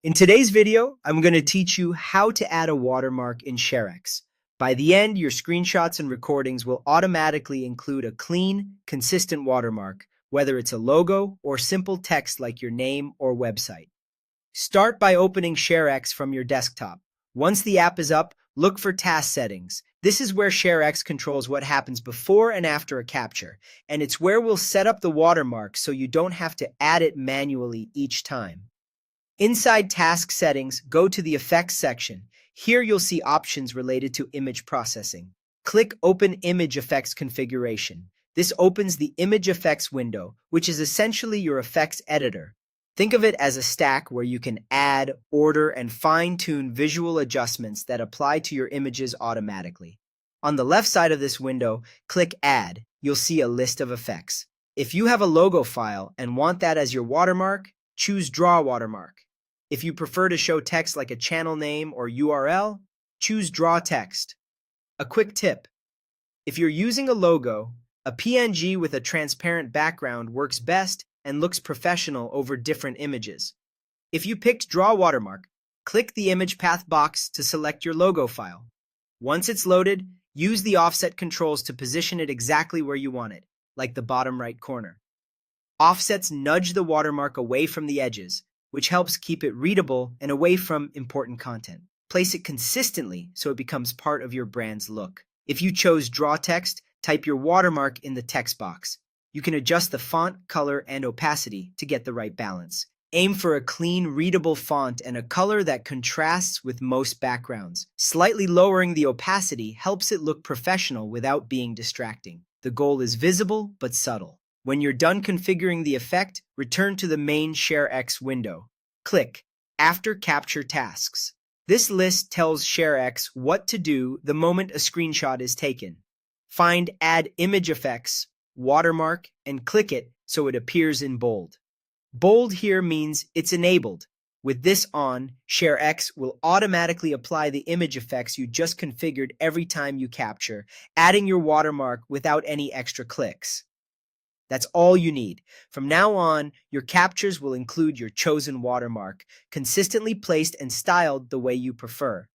In today's video, I'm going to teach you how to add a watermark in Sharex. By the end, your screenshots and recordings will automatically include a clean, consistent watermark, whether it's a logo or simple text like your name or website. Start by opening Sharex from your desktop. Once the app is up, look for Task Settings. This is where Sharex controls what happens before and after a capture, and it's where we'll set up the watermark so you don't have to add it manually each time. Inside Task Settings, go to the Effects section. Here you'll see options related to image processing. Click Open Image Effects Configuration. This opens the Image Effects window, which is essentially your effects editor. Think of it as a stack where you can add, order, and fine-tune visual adjustments that apply to your images automatically. On the left side of this window, click Add. You'll see a list of effects. If you have a logo file and want that as your watermark, choose Draw Watermark. If you prefer to show text like a channel name or URL, choose Draw Text. A quick tip: if you're using a logo, a PNG with a transparent background works best and looks professional over different images. If you picked Draw Watermark, click the image path box to select your logo file. Once it's loaded, use the offset controls to position it exactly where you want it, like the bottom right corner. Offsets nudge the watermark away from the edges, which helps keep it readable and away from important content. Place it consistently so it becomes part of your brand's look. If you chose Draw Text, type your watermark in the text box. You can adjust the font, color, and opacity to get the right balance. Aim for a clean, readable font and a color that contrasts with most backgrounds. Slightly lowering the opacity helps it look professional without being distracting. The goal is visible but subtle. When you're done configuring the effect, return to the main Sharex window. Click After Capture Tasks. This list tells Sharex what to do the moment a screenshot is taken. Find Add Image Effects, Watermark, and click it so it appears in bold. Bold here means it's enabled. With this on, Sharex will automatically apply the image effects you just configured every time you capture, adding your watermark without any extra clicks. That's all you need. From now on, your captures will include your chosen watermark, consistently placed and styled the way you prefer.